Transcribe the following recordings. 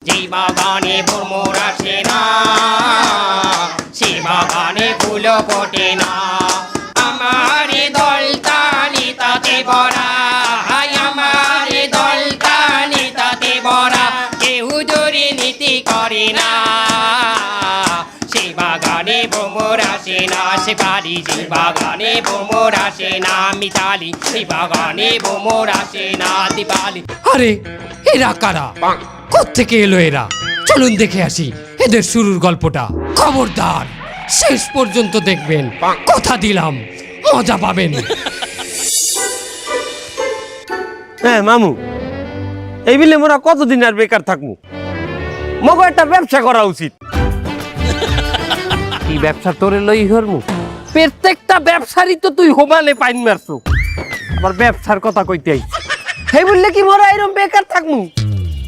যে বাগানে ভ্রমর আসে না, সে বাগানে ফুল ফোটে না। আমার দলতানি তাতে ভরা, আমার দলতানি তাতে ভরা। কেউ দুর্নীতি করে না, সে বাগানে ভ্রমর আসে না। সে পারি যে বাগানে ভ্রমর আসে না। মিতালি সে বাগানে ভ্রমর আসে না। দীপালি আরে এরা কারা? কোত্থেকে এলো এরা? চলুন দেখে আসি এদের শুরুর গল্পটা। খবরদার শেষ পর্যন্ত দেখবেন, কথা দিলাম মজা পাবেন। হ্যাঁ মামু, এই বিলে মোরা কতদিন আর বেকার থাকবো? মগো একটা ব্যবসা করা উচিত। কি ব্যবসা তোরে লই হরমু? প্রত্যেকটা ব্যবসারই তো তুই হোমানে পাইন মারছো, আবার ব্যবসার কথা কইতে আইছ। সেই বললে কি মোরা এরকম বেকার থাকবো?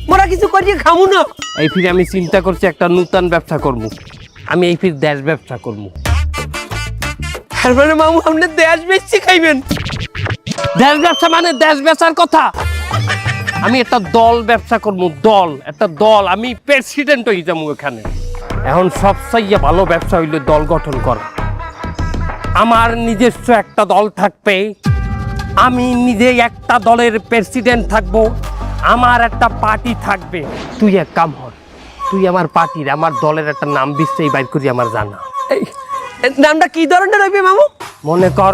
মোরা কিছু করিয়ে খামু না। এই ফিরে আমি চিন্তা করছি একটা নতুন ব্যবসা করবো। আমি এই ফির দেশ ব্যবসা করবো। তারপরে মামু আপনি দেশ বেচছি খাইবেন? দেশ ব্যবসা মানে দেশ বেচার কথা। আমি একটা দল ব্যবসা করবো, দল, একটা দল। আমি প্রেসিডেন্ট হয়ে যাবো এখানে। এখন সবচেয়ে ভালো ব্যবসা হইলে দল গঠন করা। আমার নিজস্ব একটা দল থাকবে, আমি নিজে একটা দলের প্রেসিডেন্ট থাকবো, আমার একটা পার্টি থাকবে। তুই এক কাম কর, তুই আমার পার্টির, আমার দলের একটা নাম বিশ্বেই বাইর করি আমার জানা। এই নামটা কি ধরনের হইবে মামু? মনে কর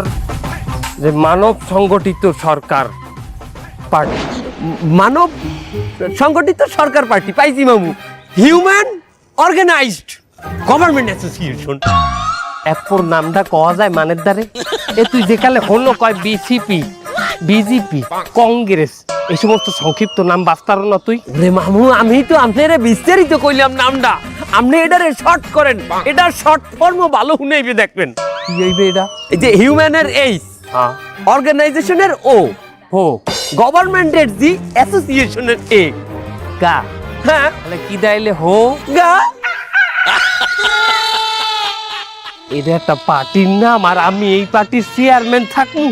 যে মানব সংগঠিত সরকার পার্টি। মানব সংগঠিত সরকার পার্টি পাইছি মামু। Human organized government association. এরপর নামটা কওয়া যায় মানের দ্বারে। এ তুই যেকালে হলো কয় বিসিপি, বিজেপি, কংগ্রেস, এই সমস্ত সংক্ষিপ্ত নাম বাস্তার না তুই? রে মামু, আমি তো আপনারে বিস্তারিত কইলাম নামটা, আপনি এটারে শর্ট করেন। এটা শর্ট ফর্মও ভালো শুনেইবে দেখবেন। কি হইবে এটা? এই যে হিউম্যানের এইচ, হ্যাঁ, অর্গানাইজেশনের ও, হো, গভর্নমেন্টের জি, অ্যাসোসিয়েশনের এ। গা। হ্যাঁ, তাহলে কি দাইলে হো? গা। এটা একটা পার্টির নাম, আর আমি এই পার্টির চেয়ারম্যান থাকবো।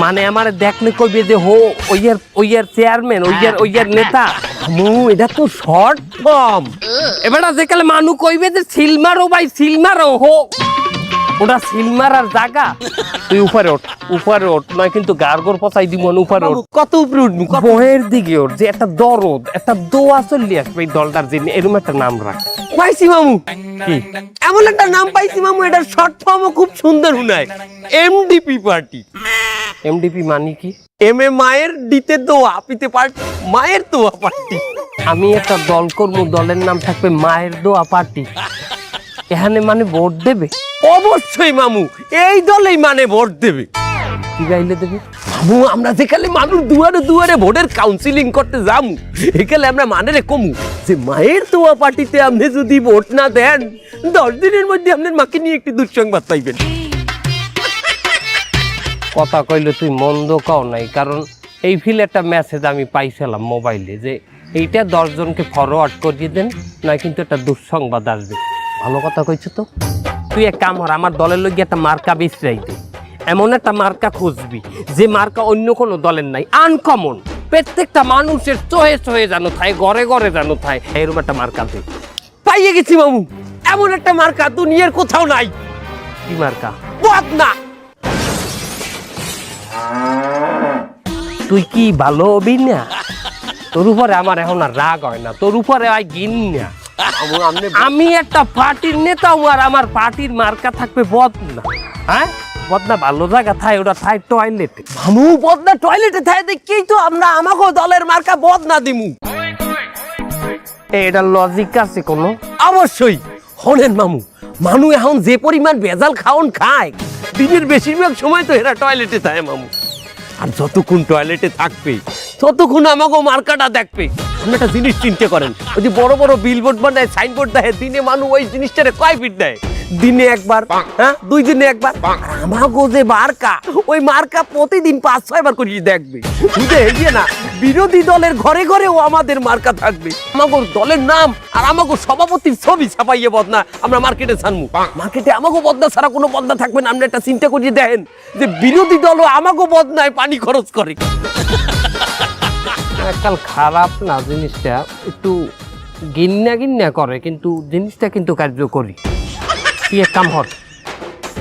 মানে আমার দেখলে কইবে যে হো ওইয়ার চেয়ারম্যান, ওইয়ার নেতা। মামু এটা তো শর্ট ফর্ম। এবারে যেকালে মানু কইবে যে সিলমারো ভাই, সিলমারো হো, ওটা সিলমারার জায়গা। তুই উপরে ওঠ, উপরে ওঠ, নয় কিন্তু গার্গর পচাই দিব। উপরে ওঠ, কত উপরে উঠবো? বহের দিকে ওঠ, যে একটা দরদ, একটা দোয়া চলি আসবে এই দলটার জন্য। এরকম একটা নাম রাখ। পাইছি মামু, কি? এমন একটা নাম পাইছি মামু, এটার শর্ট ফর্মও খুব সুন্দর শুনায়। MDP party. এমডিপি মানে কি? এম এ মায়ের, ডিতে দোয়া, পিতে পার্টি, মায়ের দোয়া পার্টি। আমি একটা দল করবো, দলের নাম থাকবে মায়ের দোয়া পার্টি। এখানে মানে ভোট দেবে? অবশ্যই মামু, এই দলেই মানে ভোট দেবে। কি গাইলে দেবে? মামু আমরা যেখানে মানুষ দুয়ারে দুয়ারে ভোটের কাউন্সিলিং করতে যামু, এখানে আমরা মানে কমু যে মায়ের দোয়া পার্টিতে আপনি যদি ভোট না দেন, 10 দিনের মধ্যে আপনার মাকে নিয়ে একটি দুঃসংবাদ পাইবেন। কথা কইলে তুই মন্দ কও নাই, কারণ এই ফিল একটা মেসেজ আমি পাইছিলাম মোবাইলে যে এইটা 10 জনকে ফরওয়ার্ড করিয়ে দেন, নয় কিন্তু একটা দুঃসংবাদ আসবে। ভালো কথা কইছো তো। তুই এক কাম কর, আমার দলের লগে একটা মার্কা বিছরাই দে। এমন একটা মার্কা খুঁজবি যে মার্কা অন্য কোনো দলের নাই, আনকমন, প্রত্যেকটা মানুষের চোহে চোহে জানো থাই, ঘরে ঘরে জানো থাই, এরকম একটা মার্কা দে। পাইয়ে গেছি মামু, এমন একটা মার্কা দুনিয়ার কোথাও নাই। কি মার্কা? বদনা। তুই কি ভালো হবি না? তোর উপরে আমার এখন আর রাগ হয় না, তোর উপরে হয় ঘৃণা। আমি একটা পার্টির নেতা, আর আমার পার্টির মার্কা থাকবে বদনা। হ্যাঁ, বদনা ভালো জায়গা থাই, ওটা থাই টয়লেটে। মামু বদনা টয়লেটে থাকে দেখেই তো আমরা আমাকে দলের মার্কা বদনা দিমু। এটা লজিক আছে কোনো? অবশ্যই। হলেন মামু, মানুষ এখন যে পরিমাণ ভেজাল খাওন খায়, দিনের বেশিরভাগ সময় তো এরা টয়লেটে থাকে মামু। আর যতক্ষণ টয়লেটে থাকবে ততক্ষণ আমাকে মার্কাটা দেখবে। আপনি একটা জিনিস চিন্তা করেন, ওই যে বড় বড় বিলবোর্ড বানায়, সাইনবোর্ড দেয়, দিনে মানুষ ওই জিনিসটারে কয় ফিট দেয়? দিনে একবার, হ্যাঁ 2 দিনে একবার। আমাকে যে মার্কা, ওই মার্কা প্রতিদিন 5-6 বার করে দেখবে। বুঝে এগিয়ে না, বিরোধী দলের ঘরে ঘরেও আমাদের মার্কা থাকবে। আমাকে দলের নাম আর আমাকে সভাপতির ছবি ছাপাইয়ে বদনা আমরা মার্কেটে ছাড়মু। মার্কেটে আমাকে বদনা ছাড়া কোনো বদনা থাকবে না। আপনি একটা চিন্তা করিয়ে দেখেন যে বিরোধী দলও আমাকে বদনায় পানি খরচ করে। এককাল খারাপ না জিনিসটা, একটু গিন্না গিন্না করে, কিন্তু জিনিসটা কিন্তু কার্যকরী। কি এক কাম হর,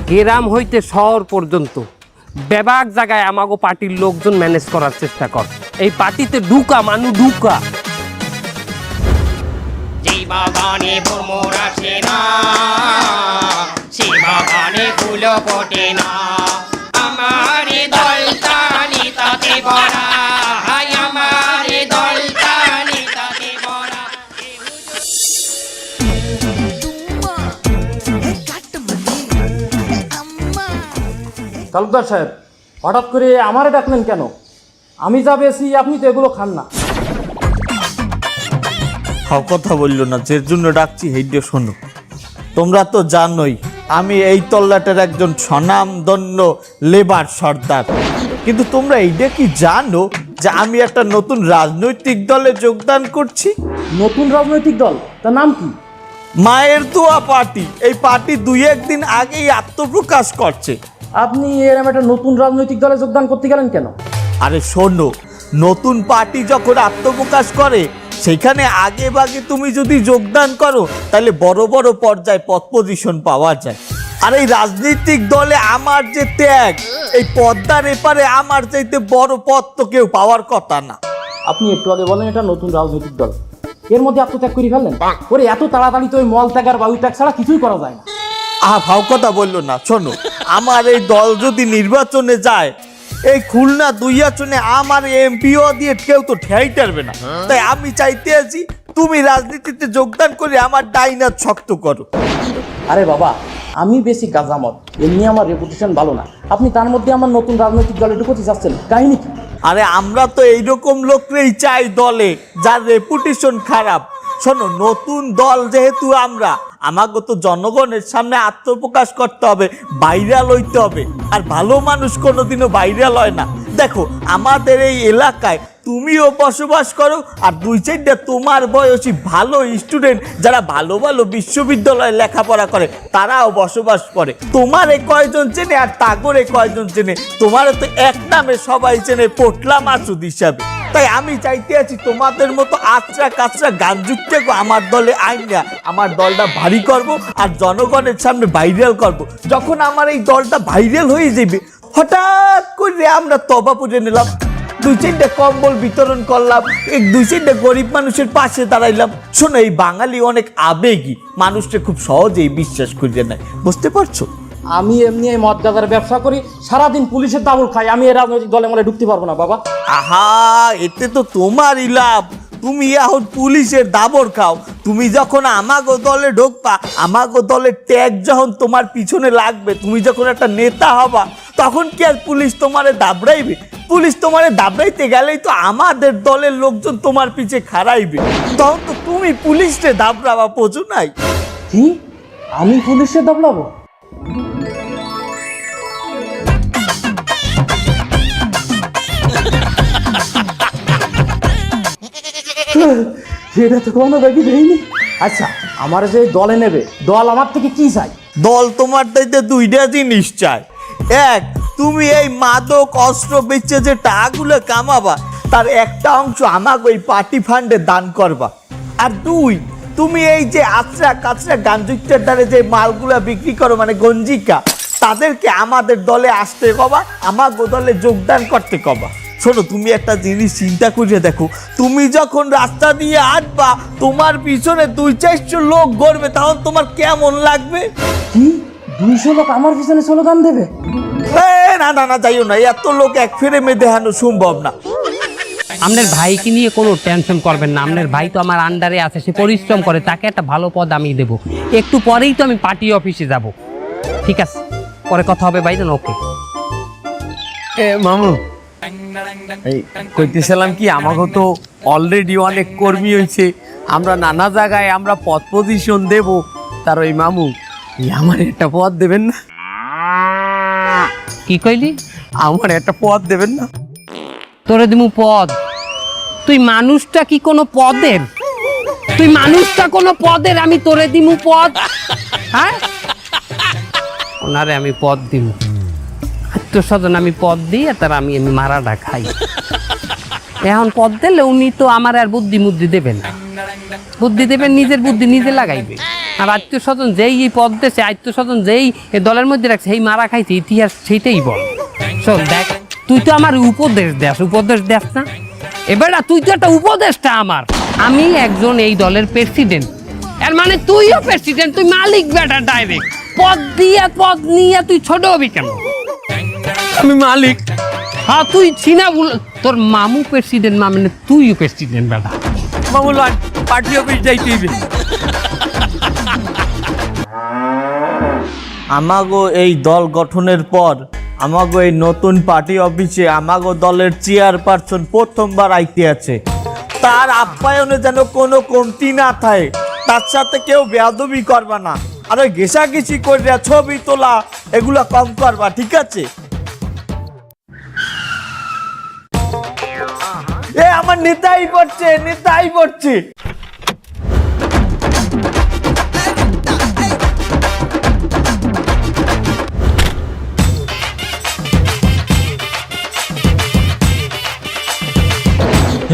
গ্রাম হইতে শহর পর্যন্ত বেবাক জায়গায় আমাগো পার্টির লোকজন ম্যানেজ করার চেষ্টা কর। এই পার্টিতে ঢুকা মানু ঢুকা। যে বাগানে ভ্রমর আসে না, সে বাগানে ফুল ফোটে না। আমার দলটা নিতাতে ভরা, আমার দলটা নিতাতে ভরা। তালুকদার সাহেব, হঠাৎ করে আমারে ডাকলেন কেন? আমি যা বেশি আপনি তো এগুলো খান না। কথা বললো না, যে জন্য ডাকছি হেইডে শোনো। তোমরা তো জানোই আমি এই তল্লাটের একজন স্বনামধন্য লেবার সর্দার, কিন্তু তোমরা এইটা কি জানো যে আমি একটা নতুন রাজনৈতিক দলে যোগদান করছি? নতুন রাজনৈতিক দল, তার নাম কি? মায়ের দোয়া পার্টি। এই পার্টি 2-1 দিন আগেই আত্মপ্রকাশ করছে। আপনি এরকম একটা নতুন রাজনৈতিক দলে যোগদান করতে গেলেন কেন? আরে শোনো, নতুন পার্টি যখন আত্মপ্রকাশ করে সেখানে আগে ভাগে তুমি যদি যোগদান করো তাহলে বড় বড় পর্যায়ে পদ পজিশন পাওয়া যায়। আর এই রাজনৈতিক দলে আমার যে ত্যাগ, এই পদ্মার এপারে আমার চাইতে বড় পদ তো কেউ পাওয়ার কথা না। আপনি একটু আগে বলেন এটা নতুন রাজনৈতিক দল, এর মধ্যে আত্মত্যাগ করে ফেললেন? ওরে এত তাড়াতাড়ি তো ওই মল ত্যাগ আর বায়ু ত্যাগ ছাড়া কিছুই করা যায় না। ভাও কথা বললো না। শোনো, আমার এই দল যদি নির্বাচনে যায়, এই খুলনা 2 আসনে আমার এমপিও দিয়ে কেউ তো ঠেই টারবে না। তাই আমি চাইতে আছি তুমি রাজনীতিতে যোগদান করে আমার ডাইনাত শক্ত করো। আরে বাবা, আমি বেশি গাজামত, এমনি আমার রেপুটেশন ভালো না, আপনি তার মধ্যে আমার নতুন রাজনৈতিক দলে ঢুকতে যাচ্ছেন, কাহিনী কি? আরে আমরা তো এইরকম লোকরেই চাই দলে যার রেপুটেশন খারাপ। শোনো, নতুন দল যেহেতু আমরা, আমাকে তো জনগণের সামনে আত্মপ্রকাশ করতে হবে, ভাইরাল হইতে হবে। আর ভালো মানুষ কোনোদিনও ভাইরাল হয় না। দেখো, আমাদের এই এলাকায় তুমিও বসবাস করো, আর 2-4টা তোমার বয়সী ভালো স্টুডেন্ট যারা ভালো ভালো বিশ্ববিদ্যালয়ে লেখাপড়া করে তারাও বসবাস করে। তোমার এ কয়জন চেনে আর তাগরে কয়জন চেনে? তোমার তো এক নামে সবাই চেনে, পোটলা মাসুদ হিসাবে। তাই আমি চাইতে আছি তোমাদের মতো আচরা কাচরা গানযুক্তে আমার দলে আইন না, আমার দলটা ভারী করব আর জনগণের সামনে ভাইরাল করব। যখন আমার এই দলটা ভাইরাল হয়ে যাবে, হঠাৎ করে আমরা তবা পুজো নিলাম, 2-4টা কম্বল বিতরণ করলাম, 2-4টা গরিব মানুষের পাশে দাঁড়াইলাম। শোনো, এই বাঙালি অনেক আবেগী, মানুষকে খুব সহজেই বিশ্বাস করিয়ে নেয়, বুঝতে পারছো? আমি এমনি এই মদ গাঁজার ব্যবসা করি, সারাদিন পুলিশের দাবল খাই, আমি এই রাজনৈতিক দলে মনে ঢুকতে পারবো না বাবা। আহা, এতে তো তোমারই লাভ। তুমি এখন পুলিশের দাবর খাও, তুমি যখন আমাগো দলে ঢুকবা, আমাগো দলের ট্যাগ যখন তোমার পিছনে লাগবে, তুমি যখন একটা নেতা হবা, তখন কি আর পুলিশ তোমারে দাবড়াইবে? পুলিশ তোমারে দাবড়াইতে গেলেই তো আমাদের দলের লোকজন তোমার পিছে খাড়াইবে, তখন তো তুমি পুলিশে দাবড়াবা, বোঝো নাই? কি, আমি পুলিশের দাবলাবো? সেটা তো কোনো ব্যাগই দেয়নি। আচ্ছা, আমার যে দলে নেবে, দল আমার থেকে কি চাই? দল তোমার দায়িত্বে 2টা জিনিস চায়। এক, তুমি এই মাদক অস্ত্র বেচে যে টাকাগুলো কামাবা তার একটা অংশ আমাকে ওই পার্টি ফান্ডে দান করবা। আর 2, তুমি এই যে আচরা কাচরা গাঞ্জুকটার দ্বারা যে মালগুলা বিক্রি করো, মানে গঞ্জিকা, তাদেরকে আমাদের দলে আসতে কবা, আমাকে দলে যোগদান করতে কবা। শোনো, তুমি একটা জিনিস চিন্তা করে দেখো, তুমি যখন রাস্তা দিয়ে আসবা, তোমার পিছনে 200-400 লোক গড়বে, তখন তোমার কেমন লাগবে? কি 200 লোক আমার পিছনে স্লোগান দেবে? না না না, যাইও না, এত লোক এক ফ্রেমে দেখানো সম্ভব না। আপনার ভাইকে নিয়ে কোনো টেনশন করবেন না, আপনার ভাই তো আমার আন্ডারে আছে, সে পরিশ্রম করে, তাকে একটা ভালো পদ আমি দেব। একটু পরেই তো আমি পার্টি অফিসে যাব। ঠিক আছে, পরে কথা হবে ভাইজান। ওকে মামু, এই কইতেছিলাম কি, আমাকে তো অলরেডি অনেক কর্মী হয়েছে, আমরা নানা জায়গায় আমরা পদ পজিশন দেব। তার ওই মামু, আমার একটা পদ দেবেন না? কি কইলি? আমার একটা পদ দেবেন না? তোরে দিমু পদ? তুই মানুষটা কি কোনো পদের? তুই মানুষটা কোনো পদের? আমি তোরে দিমু পদ? হ্যাঁ, ওনারে আমি পদ দিমু, আত্মস্বজন আমি পদ দিই, আর তার আমি মারাটা খাই। এখন পদ দিলে উনি তো আমার আর বুদ্ধি মুদ্রি দেবে না, বুদ্ধি দেবে, নিজের বুদ্ধি নিজে লাগাইবে। আর আত্মীয় স্বজন যেই এই পদ দেশে, আত্মীয় স্বজন যেই এই দলের মধ্যে রাখছে, সেই মারা খাইছে, ইতিহাস সেইটাই বল। শোন দেখ, তুই তো আমার উপদেশ দেস না, এবার তুই তো একটা উপদেশটা আমার। আমি একজন এই দলের প্রেসিডেন্ট, এর মানে তুইও প্রেসিডেন্ট, তুই মালিক বেটা ডাইরেক্ট। পদ নিয়ে তুই ছোট হবি কেন? আমি মালিক। হ্যাঁ তুই ছিনা তোর মামু প্রেসিডেন্ট, মানে তুইও প্রেসিডেন্ট বেটা। মামুল পার্টি অফিস যাইতে হইবে। আমাগো এই দল গঠনের পর আমাগো এই নতুন পার্টি অফিসে আমাগো দলের চেয়ারপারসন প্রথমবার আইতে আছে। তার আপ্যায়নে যেন কোনো কমতি না থাকে, তার সাথে কেউ বেয়াদবি করবা না, আরে ঘেঁষাঘেঁষি করিয়া ছবি তোলা এগুলা কম করবা, ঠিক আছে? এ আমার নেতাই পড়ছে।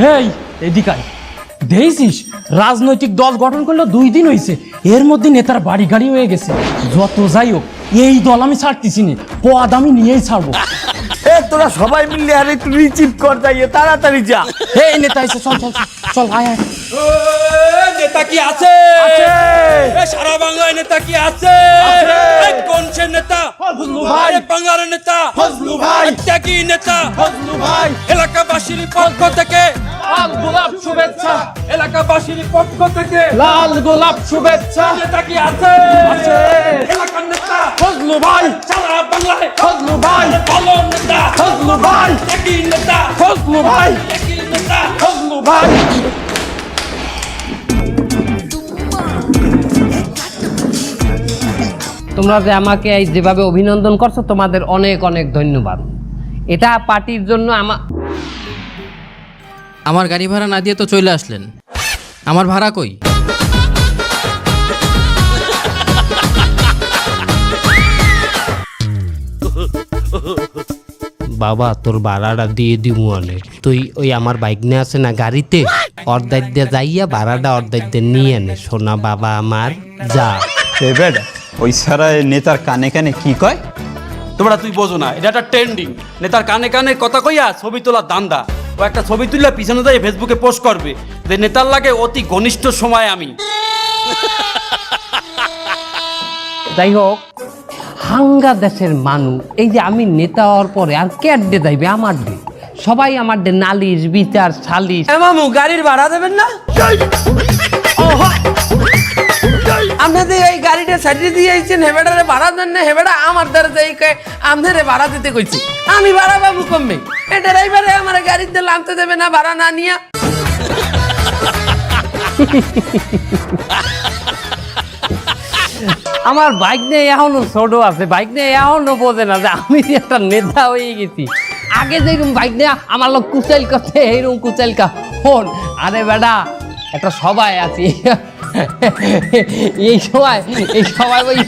হেই এদিকায় দেখছিস, রাজনৈতিক দল গঠন করলো 2 দিন হয়েছে, এর মধ্যে নেতার বাড়ি গাড়ি হয়ে গেছে। যত যাই হোক, এই দল আমি ছাড়তেছি না, পদ আমি নিয়েই ছাড়বো। এ তোরা সবাই মিলে আরে একটু রিচিভ কর, যাইয়ে তাড়াতাড়ি যা। এই নেতা এসে চল চল চল, আয় আয়। নেতা কি আছে? সারা বাংলায় নেতা কি আছে? কোন সে নেতা? ফজলু ভাই। বাংলার নেতা ফজলু ভাই। ত্যাগী নেতা ফজলু ভাই। এলাকাবাসীর পক্ষ থেকে লাল গোলাপ শুভেচ্ছা। এলাকাবাসীর পক্ষ থেকে লাল গোলাপ শুভেচ্ছা। নেতা কি আছে? আছে। এলাকার নেতা ফজলু ভাই। সারা বাংলায় ফজলু ভাই। ভালো নেতা ফজলু ভাই। ত্যাগী নেতা ফজলু ভাই। ত্যাগী নেতা ফজলু ভাই। তোমরা যে আমাকে এই যেভাবে অভিনন্দন করছো, তোমাদের অনেক অনেক ধন্যবাদ। এটা পার্টির জন্য আমার গাড়ি ভাড়া না দিয়ে তো চলে আসলেন, আমার ভাড়া কই? বাবা তোর ভাড়াটা দিয়ে দিবো অনেক। তুই ওই আমার বাইক নিয়ে আছে না গাড়িতে, অর্ধেক দিয়ে যাইয়া ভাড়াটা অর্ধেক দিয়ে নিয়ে নে সোনা বাবা আমার, যা। ওই সারা নেতার কানে কানে কি কয়? তোমরা তুই বোঝো না, এটা একটা ট্রেন্ডিং। নেতার কানে কানে কথা কইয়া ছবি তোলা দান্দা। ও একটা ছবি তুললে পিছনে যাই ফেসবুকে পোস্ট করবে যে নেতার লাগে অতি ঘনিষ্ঠ সময় আমি। যাই হোক, হাঙ্গা দেশের মানুষ, এই যে আমি নেতা হওয়ার পরে আর ক্যাট ডে যাইবে আমার ডে, সবাই আমার ডে নালিশ বিচার সালিশ। মামু গাড়ির ভাড়া দেবেন না? আপনাদের এই গাড়িটা সাইডে দিয়ে আইছেন, হেবেটারে ভাড়া দেন না, হেবেটা আমার দ্বারা যাই আপনারে ভাড়া দিতে কইছি। আমি ভাড়া পাবো কমবে? এটা ড্রাইভারে আমার গাড়িতে লানতে দেবে না ভাড়া না নিয়া। আমার বাইক নিয়ে এখনো ছোট আছে, বাইক নিয়ে এখনো বোঝে না যে আমি একটা নেতা হয়ে গেছি। আগে যেরকম বাইক নিয়ে আমার লোক কুচাইল করতে, এইরকম কুচাইল কা ফোন। আরে বেটা, একটা সবাই আছি, এই সবাই ওই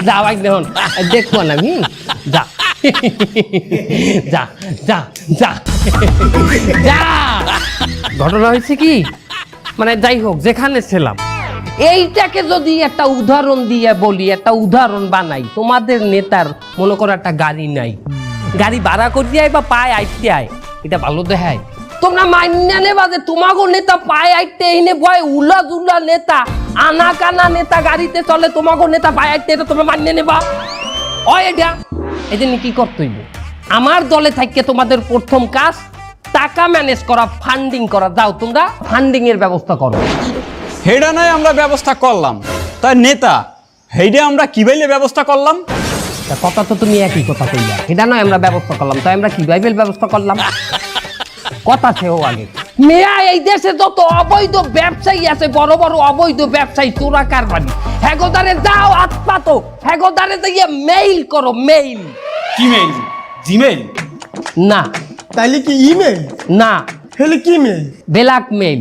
যা বাইক দেখুন দেখবো না আমি, যা যা যা যা যা। ঘটনা হয়েছে কি, মানে যাই হোক, যেখানে ছিলাম এইটাকে যদি একটা উদাহরণ দিয়ে বলি, একটা উদাহরণ বানাই, তোমাদের নেতার মনে করো একটা গাড়ি নাই, গাড়ি ভাড়া করতে আয় বা পায়ে আইতে আয়, এটা ভালো দেখায়? তোমরা মাইনা নেবা যে তোমাগো নেতা পায়ে আইতে এনে বয় উলা জুলা নেতা, আনা কানা নেতা গাড়িতে চলে, তোমাগো নেতা পায়ে আইতে, এটা তোমরা মাইনা নেবা? এটা এই জন্য কি করতে হইব, আমার দলে থাকতে তোমাদের প্রথম কাজ টাকা ম্যানেজ করা, ফান্ডিং করা। যাও তোমরা ফান্ডিং এর ব্যবস্থা করো। হেডা নয় আমরা ব্যবস্থা করলাম, তাই নেতা হেডে আমরা কি বাইলে ব্যবস্থা করলাম? কথা তো তুমি একই কথা কইলা, এটা নয় আমরা ব্যবস্থা করলাম, তাই আমরা কি বাইবেল ব্যবস্থা করলাম? কথা সেও আগে মেয়া, এই দেশে যত অবৈধ ব্যবসায়ী আছে, বড় বড় অবৈধ ব্যবসায়ী, চোরা কারবারি, হেগোদারে যাও আতপাতো, হেগোদারে দিয়ে মেইল করো, মেইল। কি মেইল? জিমেইল? না। তাইলে কি ইমেল? না। হেলে কি মেল? Black mail.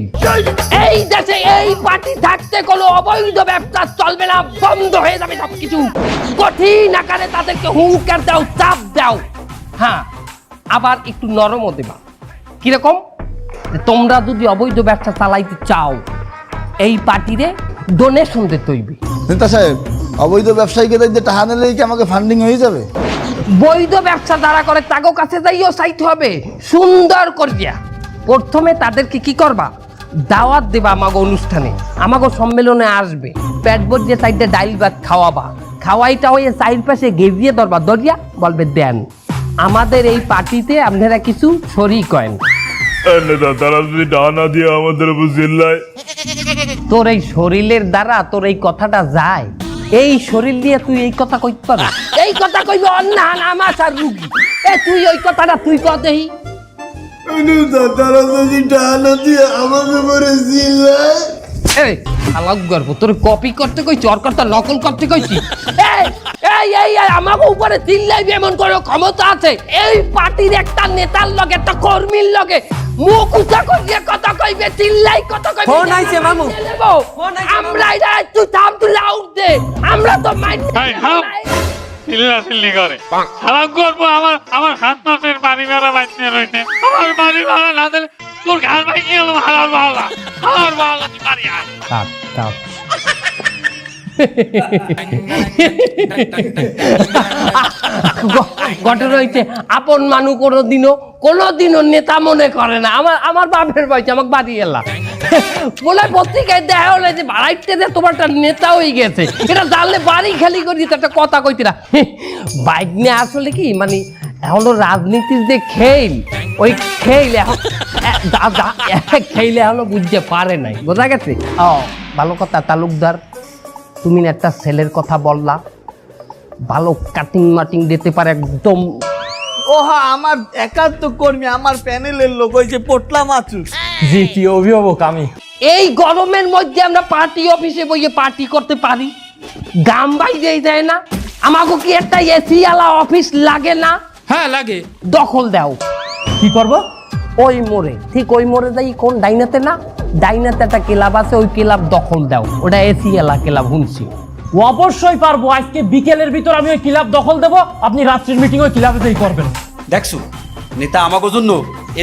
এই দেশে এই পার্টি থাকতে কোনো অবৈধ ব্যবসা চলবে না, বন্ধ হয়ে যাবে সবকিছু। কঠিন আকারে তাদেরকে হুঙ্কার দাও, চাপ দাও। হ্যাঁ, আবার একটু নরমও দেবা। কিরকম? তোমরা যদি অবৈধ ব্যবসা চালাইতে চাও, এই পার্টিরে ডোনেশন দিতে হইবে। নেতা সাহেব, অবৈধ ব্যবসায়ীকে দেখতে টাকা নিলেই কি আমাকে ফান্ডিং হয়ে যাবে? বৈধ ব্যবসা দ্বারা করে তাগো কাছে যাইও চাইতে হবে সুন্দর করিয়া। প্রথমে তাদেরকে কি করবা, দাওয়াত দেবা আমাগো অনুষ্ঠানে, আমাগো সম্মেলনে আসবে, পেট ভরিয়ে সাইডে ডাইল ভাত খাওয়াবা, খাওয়াইটা হয়ে সাইড পাশে গেজিয়ে ধরবা, ধরিয়া বলবে দেন আমাদের এই পার্টিতে আপনারা কিছু শরীক করেন। তারা যদি টাকা না দিয়ে আমাদের উপর চিল্লায়? তোর এই শরীরের দ্বারা তোর এই কথাটা যায়, এই শরীর দিয়ে তুই এই কথা কইতে পারবি? এই কথা কইবে অন্য আমার আর রুগী। তুই ওই কথাটা তুই কদেই। তারা যদি টাকা না দিয়ে আমাকে উপরে চিল্লায়? এই আলাপ গর্ব তোর কপি করতে কইছি, ওর কথা নকল করতে কইছি। আমাকে উপরে চিল্লাইবে এমন কোনো ক্ষমতা আছে? এই পার্টির একটা নেতার লগে, একটা কর্মীর লগে মুখ উঁচা করিয়ে কথা কইবে, চিল্লাই কথা কইবে। ফোন আইছে মামু। আমরা এটা তুই থাম, তুই লাউড দে, আমরা তো মাইন্ড চিল্লাচিল্লি করে সালাম করবো। আমার হাত মাসের বাড়ি ভাড়া বাইতে রয়েছে, আমার বাড়ি ভাড়া না দিলে তোর ঘর ভাই কি হলো? হালার বাংলা, হালার বাংলা, তুই বাড়ি আয়। ঘটনা হইতে আপন মানুষ কোনোদিনও নেতা মনে করে না। আমার বাপের বয়সে আমাকে বাড়ি এলা বলে পত্রিকায় দেখা হলে যে বাড়াইতে যে তোমার একটা নেতা হয়ে গেছে, এটা জানলে বাড়ি খালি করে দিতে একটা কথা কইতে না। বাইক নিয়ে আসলে কি মানে এখনো রাজনীতির যে খেল, ওই খেল এখন খেলে এখনো বুঝতে পারে নাই, বোঝা গেছে? ও ভালো কথা তালুকদার, তুমি একটা ছেলের কথা বললা, ভালো কাটিং মাটিং দিতে পারে একদম। ওহা আমার একান্ত কর্মী, আমার প্যানেলের লোক, ওই যে পোটলা মাছুস। জি কি অভিভাবক আমি। এই গরমের মধ্যে আমরা পার্টি অফিসে বইয়ে পার্টি করতে পারি? গাম বাইরে যায় না? আমাকে কি একটা এসি আলা অফিস লাগে না? হ্যাঁ লাগে। দখল দাও। কি করব? ওই মোড়ে, ঠিক ওই মোড়ে যাই, কোন ডাইনাতে না, ডাইনাতে একটা ক্লাব আছে, ওই ক্লাব দখল দাও, ওটা এসি এলা ক্লাব শুনছি। অবশ্যই পারবো। আজকে বিকেলের ভিতর আমি ওই ক্লাব দখল দেবো, আপনি রাত্রির মিটিং ওই ক্লাবেতেই করবেন। দেখছো নেতা আমাকে জন্য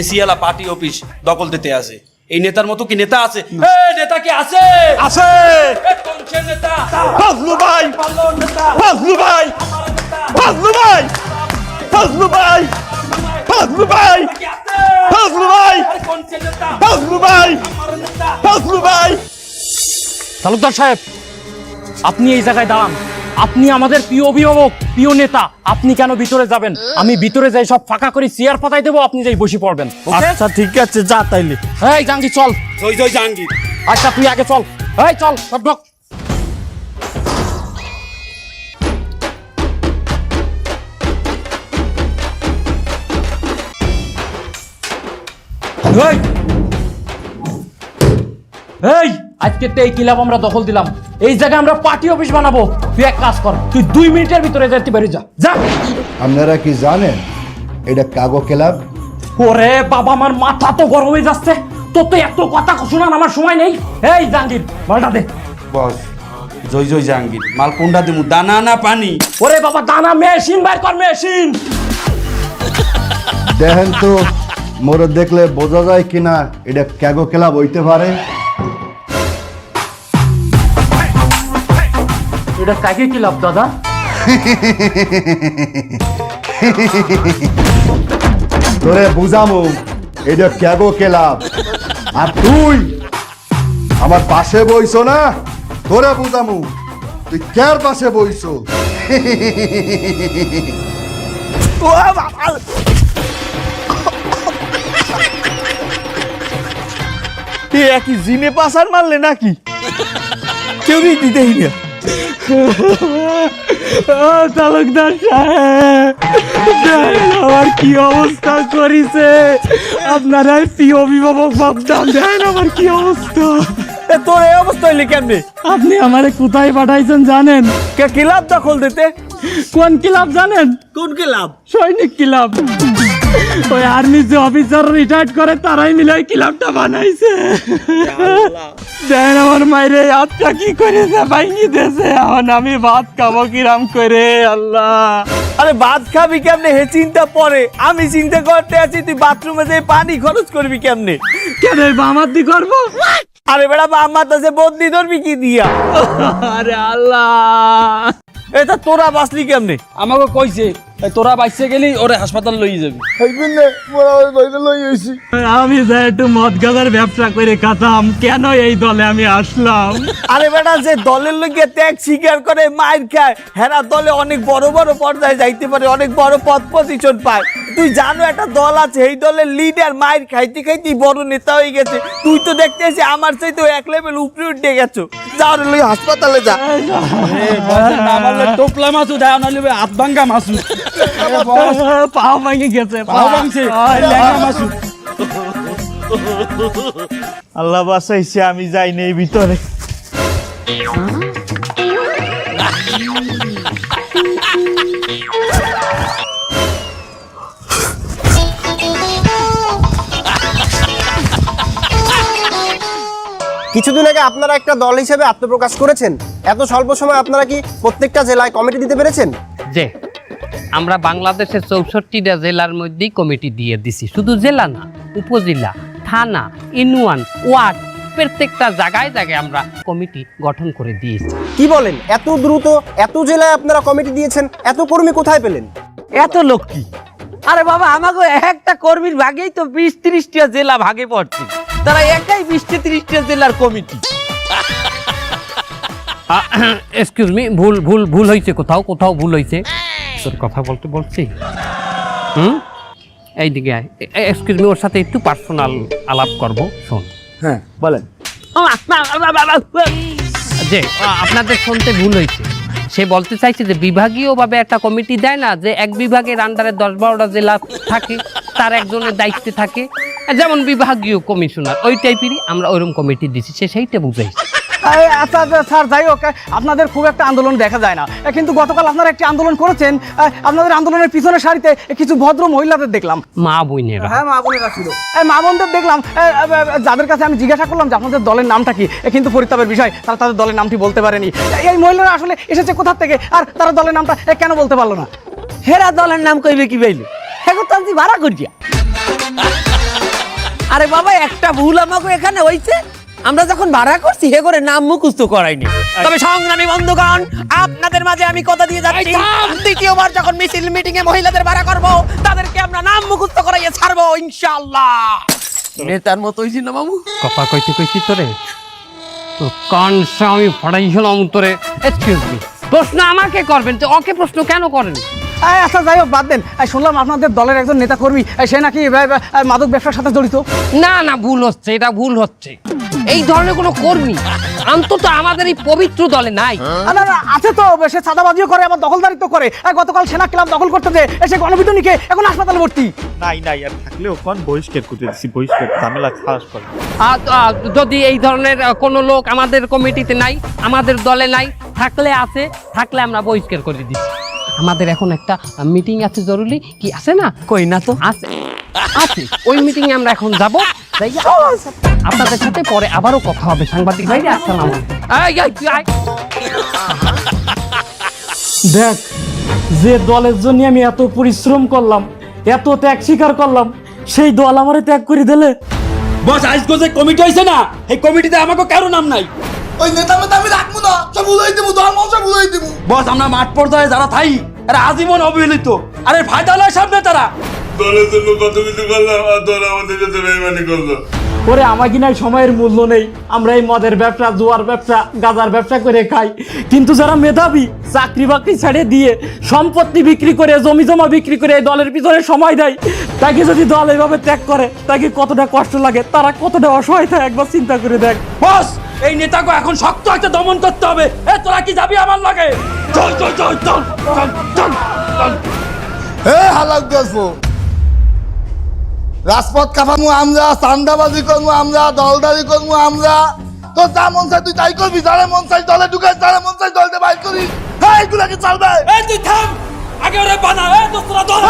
এসিয়ালা পার্টি অফিস দখল দিতে আসে। এই নেতার মতো কি নেতা আছে? নেতা কি আছে? আছে। কোন সে নেতা? ফজলু ভাই, ফজলু ভাই, ফজলু ভাই, ফজলু ভাই, ফজলু ভাই, ফজলু ভাই, ফজলু ভাই, ফজলু ভাই। তালুকদার সাহেব, আপনি এই জায়গায় দাঁড়ান। আপনি আমাদের প্রিয় অভিভাবক, প্রিয় নেতা, আপনি কেন ভিতরে যাবেন? আমি ভিতরে যাই সব ফাঁকা করে চেয়ার পাতাই দেবো, আপনি যাই বসে পড়বেন। আচ্ছা ঠিক আছে, যা তাইলে। এই জাহাঙ্গীর চল। জয় জয় জাহাঙ্গীর। আচ্ছা তুই আগে চল। এই চল সব ঢোক। এই আজকে তো এই ক্লাব আমরা দখল দিলাম, এই জায়গায় আমরা পার্টি অফিস বানাবো। তুই এক কাজ কর, তুই 2 মিনিটের ভিতরে যাইতে পারি, যা যা। আপনারা কি জানেন এটা কাগো ক্লাব? ওরে বাবা, আমার মাথা তো গরম হয়ে যাচ্ছে। তোর তো এত কথা শোনান আমার সময় নেই। এই জাহাঙ্গীর বলটা দে। বস জয় জয় জাহাঙ্গীর। মাল কোনটা দিমু, দানা না পানি? ওরে বাবা, দানা মেশিন বাইর কর, মেশিন। দেখেন তো মোরে দেখলে বোঝা যায় কিনা এটা কাগো ক্লাব হইতে পারে। এটা কাকে ক্লাব দাদা? তোরে বুঝামু এটা কাগো ক্লাব। আর তুই আমার পাশে বইছো না, তোরে বুঝামু তুই কার পাশে বইছো। ও বাবা, একই জিনে পাসার মারলে নাকি? কেউই দিতেই না। তালুকদার সাহেব, আমার কি অবস্থা করিছে। আপনারা প্রিয় অভিভাবক ভাবতাম, দেখেন আমার কি অবস্থা। তোর এই অবস্থা হইলে কেমনে? আপনি আমারে কোথায় পাঠাইছেন জানেন? কে ক্লাব দখল দিতে? কোন ক্লাব জানেন? কোন ক্লাব? সৈনিক ক্লাব। ওই আর্মি যে অফিসার রিটায়ার্ড করে তারাই মিলে ওই ক্লাবটা বানাইছে। দেন আমার মাইরে হাতটা কি করেছে, ভাঙি দিয়েছে। এখন আমি ভাত খাবো কিরাম করে, আল্লাহ। আরে ভাত খাবি কেমনে হে চিন্তা পরে, আমি চিন্তা করতে আছি তুই বাথরুমে যে পানি খরচ করবি কেমনে। কেন আমার দি করবো? আরে বেড়া আমার তো বদলি ধরবি কি দিয়া? আরে আল্লাহ, এটা তোরা বাঁচলি কেমনে? আমাকে কইছে তোরা বাইসে গেলি ওরে হাসপাতাল লই যাবি। আমি যা একটু মদ গাজার ব্যবসা করে খাতাম, কেন এই দলে আমি আসলাম? আরে বেটা যে দলের লোকে ত্যাগ স্বীকার করে মায়ের খায়, হেরা দলে অনেক বড় বড় পর্যায়ে যাইতে পারে, অনেক বড় পদ পজিশন পায়। তুই জানো একটা দল আছে, এই দলের লিডার মায়ের খাইতে খাইতে বড় নেতা হয়ে গেছে। তুই তো দেখতে আসি আমার চাইতে এক লেভেল উপরে উঠে গেছো। যাও রে লই হাসপাতালে যা। আমার টোপলা মাছু দেয় না লিবে হাত ভাঙ্গা মাছু। পাও ভাঙে গেছে, পাও ভাঙছে ল্যাঙ্গা মাছু। আল্লাহ বাঁচাইছে, আমি যাইনি এই ভিতরে। কিছুদিন আগে আপনারা একটা দল হিসেবে আত্মপ্রকাশ করেছেন, এত স্বল্প সময় আপনারা কি প্রত্যেকটা জেলায় কমিটি দিতে পেরেছেন? যে আমরা বাংলাদেশের 64টা জেলার মধ্যেই কমিটি দিয়ে দিছি। শুধু জেলা না, উপজেলা, থানা, ইউনিয়ন, ওয়ার্ড, প্রত্যেকটা জায়গায় জায়গায় আমরা কমিটি গঠন করে দিয়েছি। কি বলেন, এত দ্রুত এত জেলায় আপনারা কমিটি দিয়েছেন? এত কর্মী কোথায় পেলেন? এত লোক কি? আরে বাবা, আমাকে একটা কর্মীর ভাগেই তো 20-30টা জেলা ভাগে পড়ছে। তারা একাই 20-30টা জেলার কমিটি। এক্সকিউজ মি, ভুল হয়েছে, কোথাও ভুল হয়েছে। তোর কথা বলতে বলছি। এইদিকে আয়। এক্সকিউজ মি, ওর সাথে একটু পার্সোনাল আলাপ করব। শোন। হ্যাঁ বলেন। যে আপনাদের শুনতে ভুল হয়েছে। সে বলতে চাইছে যে বিভাগীয়ভাবে একটা কমিটি দেয় না, যে এক বিভাগের আন্ডারে 10-12টা জেলা থাকে, তার একজনের দায়িত্বে থাকে, যেমন বিভাগীয় কমিশনার, ওই টাইপেরই আমরা ওইরকম কমিটি দিছি। সে সেইটা বুঝাইছে। আচ্ছা স্যার, যাই হোক, আপনাদের খুব একটা আন্দোলন দেখা যায় না, কিন্তু গতকাল আপনারা একটি আন্দোলন করেছেন। আপনাদের আন্দোলনের পিছনের সারিতে কিছু ভদ্র মহিলাদের দেখলাম। মা বোনেরা। হ্যাঁ, মা বোনেরা ছিল। মা বোনদের দেখলাম, যাদের কাছে আমি জিজ্ঞাসা করলাম যে আপনাদের দলের নামটা কি, কিন্তু পরিতাপের বিষয় তারা তাদের দলের নামটি বলতে পারেনি। এই মহিলারা আসলে এসেছে কোথা থেকে, আর তারা দলের নামটা কেন বলতে পারলো না? হেরা দলের নাম কইবে কি বাইলে? হেগো তো আমি ভাড়া করিয়া। আরে বাবা, একটা ভুল আমাকে এখানে হইছে। আমরা যখন ভাড়া করছি হে করে নাম মুখস্থ করাইনি। তবে সংগ্রামী বন্ধুগণ, আপনাদের মাঝে আমি কথা দিয়ে যাচ্ছি, দ্বিতীয়বার যখন মিছিল মিটিং এ মহিলাদের ভাড়া করব, তাদেরকে আমরা নাম মুখস্থ করাইয়ে ছাড়বো ইনশাআল্লাহ। নেতার মতো হইছি না মামু? কথা কইছি তোরে, তো কান আমি ফাড়াইছিলাম তোরে। এক্সকিউজ মি, প্রশ্ন আমাকে করবেন তো ওকে প্রশ্ন কেন করেন? আচ্ছা যাই হোক, বাদ দেন। শুনলাম আপনাদের দলের একজন নেতা কর্মী, সে নাকি মাদক ব্যবসার সাথে জড়িত। না, ভুল হচ্ছে, এটা ভুল হচ্ছে। এই ধরনের কোনো কর্মী অন্তত আমাদের এই পবিত্র দলে নাই। না, আছে তো, সে চাঁদাবাজিও করে, আবার দখলদারিত্ব করে। গতকাল সেনা ক্লাব দখল করতে যে এসে গণপিটুনিকে এখন হাসপাতালে ভর্তি। নাই আর থাকলেও কোন বহিষ্কার করতে দিছি, বহিষ্কার ঝামেলা খারাপ করে। যদি এই ধরনের কোনো লোক আমাদের কমিটিতে নাই, আমাদের দলে নাই, থাকলে আমরা বহিষ্কার করে দিচ্ছি। আমাদের এখন একটা মিটিং আছে জরুরি, কি আছে না? কই না তো। আছে। ওই মিটিং এ আমরা এখন যাব। আপনাদের সাথে পরে আবারও কথা হবে। সাংবাদিক ভাই, আসসালাম আলাইকুম। দেখ, যে দলের জন্য আমি এত পরিশ্রম করলাম, এত ত্যাগ স্বীকার করলাম, সেই দল আমারে ত্যাগ করে দিলে। বস, আজকে যে কমিটি হইছে না, এই কমিটিতে আমাকে কারো নাম নাই। ওই নেতা মেতা আমি রাখবো না, সব উড়াই দেবো, দল মশা উড়াই দেবো। বস, আমরা মাঠ পর্যায়ে যারা থাই এরা আজীবন অবহেলিত। আরে ফায়দা লয় সামনে তারা। দলের জন্য কত কিছু করলাম, আর দল আমাদের সাথে বেইমানি করলো। ওরে আমার কি নাই সময়ের মূল্য নেই? আমরা এই মদের ব্যবসা, জুয়ার ব্যবসা, গাঁজার ব্যবসা করে খাই, কিন্তু যারা মেধাবী, চাকরি বাকরি ছেড়ে দিয়ে সম্পত্তি বিক্রি করে, জমি জমা বিক্রি করে এই দলের পিছনে সময় দেয়, তাকে যদি দল এইভাবে ত্যাগ করে, তাকে কতটা কষ্ট লাগে, তারা কতটা অসহায় থাকে, একবার চিন্তা করে দেখ। বস, এই নেতাকে এখন শক্ত একটা দমন করতে হবে। এ তোরা কি যাবি আমার লাগে? চল। হে হালাক গল্প, রাজপথ কাঁপামু আমরা, চান্দাবাজি করবো আমরা, দলদারি করবো আমরা। তো যা মন চাই তুই তাই করবি, যারা মন চাই দলে ঢুকাই, যারা মন চাই দলতে বাইর করি। হ্যাঁ, এগুলা কি চলবে? এই তুই থাম, আগে ওরে বানা। এই দোস্তরা দল।